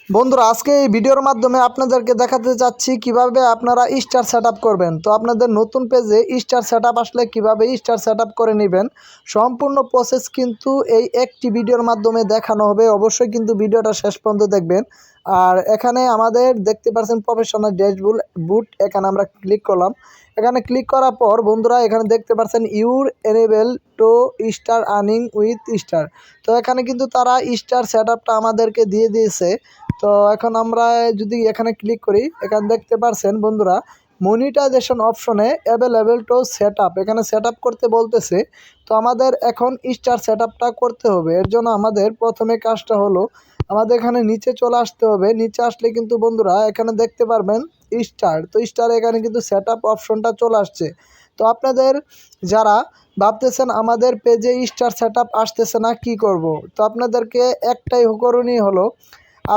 বন্ধুরা আজকে এই ভিডিওর মাধ্যমে আপনাদেরকে দেখাতে যাচ্ছি কিভাবে আপনারা স্টার সেটআপ করবেন। তো আপনাদের নতুন পেজে স্টার সেটআপ আসলে কিভাবে স্টার সেটআপ করে নেবেন সম্পূর্ণ প্রসেস কিন্তু এই একটি ভিডিওর মাধ্যমে দেখানো হবে। অবশ্যই কিন্তু ভিডিওটা শেষ পর্যন্ত দেখবেন। আর এখানে আমাদের দেখতে পাচ্ছেন প্রফেশনাল ড্যাশবোর্ড, এখানে আমরা ক্লিক করলাম। এখানে ক্লিক করার পর বন্ধুরা এখানে দেখতে পাচ্ছেন you're enable to start earning with star. তো এখানে কিন্তু তারা স্টার সেটআপটা আমাদেরকে দিয়ে দিয়েছে। তো এখন আমরা যদি এখানে ক্লিক করি, এখানে দেখতে পাচ্ছেন বন্ধুরা মনিটাইজেশন অপশনে অ্যাভেলেবেল টু সেট আপ, এখানে সেট আপ করতে বলতেছে। তো আমাদের এখন স্টার সেট আপটা করতে হবে। এর জন্য আমাদের প্রথমে কাজটা হলো আমাদের এখানে নিচে চলে আসতে হবে। নিচে আসলে কিন্তু বন্ধুরা এখানে দেখতে পারবেন স্টার। তো স্টার এখানে কিন্তু সেট আপ অপশনটা চলে আসছে। তো আপনাদের যারা ভাবতেছেন আমাদের পেজে স্টার সেট আপ আসতেছে না কি করব, তো আপনাদেরকে একটাই করণীয় হলো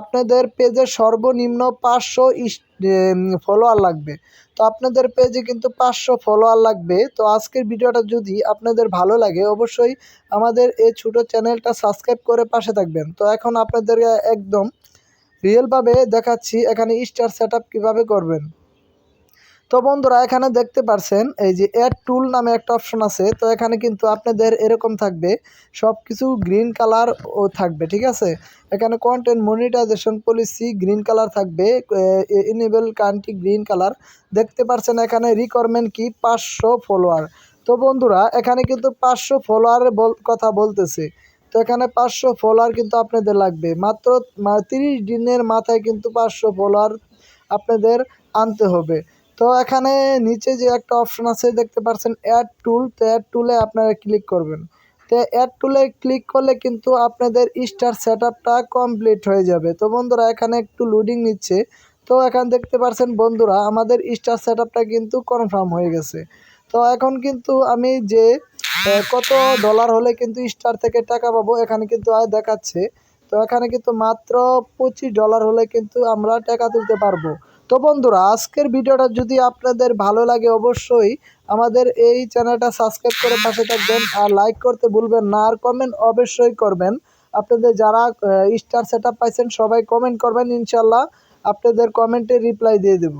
আপনাদের পেজে সর্বনিম্ন 500 ফলোয়ার লাগবে। তো আপনাদের পেজে কিন্তু 500 ফলোয়ার লাগবে। তো আজকের ভিডিওটা যদি আপনাদের ভালো লাগে অবশ্যই আমাদের এই ছোটো চ্যানেলটা সাবস্ক্রাইব করে পাশে থাকবেন। তো এখন আপনাদের একদম রিয়েলভাবে দেখাচ্ছি এখানে স্টার সেট আপ কীভাবে করবেন। তো বন্ধুরা এখানে দেখতে পারছেন এই যে অ্যাড টুল নামে একটা অপশন আছে। তো এখানে কিন্তু আপনাদের এরকম থাকবে, সব কিছু গ্রিন কালার ও থাকবে, ঠিক আছে। এখানে content monetization policy green colour থাকবে, এনেবল কান্ট্রি গ্রিন কালার। দেখতে পারছেন এখানে রিকোয়ারমেন্ট কি 500 ফলোয়ার। তো বন্ধুরা এখানে কিন্তু 500 ফলোয়ারের কথা বলতেছে। তো এখানে 500 ফলোয়ার কিন্তু আপনাদের লাগবে। মাত্র 30 দিনের মাথায় কিন্তু 500 ফলোয়ার আপনাদের আনতে হবে। তো এখানে নিচে যে একটা অপশন আছে দেখতে পাচ্ছেন অ্যাড টুল। তো অ্যাড টুলে আপনারা ক্লিক করবেন। তো অ্যাড টুলে ক্লিক করলে কিন্তু আপনাদের স্টার সেট আপটা কমপ্লিট হয়ে যাবে। তো বন্ধুরা এখানে একটু লোডিং নিচ্ছে। তো এখানে দেখতে পাচ্ছেন বন্ধুরা আমাদের স্টার সেট আপটা কিন্তু কনফার্ম হয়ে গেছে। তো এখন কিন্তু আমি যে কত ডলার হলে কিন্তু স্টার থেকে টাকা পাবো এখানে কিন্তু দেখাচ্ছে। তো এখানে কিন্তু মাত্র $25 হলে কিন্তু আমরা টাকা তুলতে পারবো। তো বন্ধুরা আজকের ভিডিওটা যদি আপনাদের ভালো লাগে অবশ্যই আমাদের এই চ্যানেলটা সাবস্ক্রাইব করে পাশে থাকবেন, আর লাইক করতে ভুলবেন না, আর কমেন্ট অবশ্যই করবেন। আপনাদের যারা স্টার সেট আপ পাইছেন সবাই কমেন্ট করবেন, ইনশাল্লাহ আপনাদের কমেন্টে রিপ্লাই দিয়ে দেব।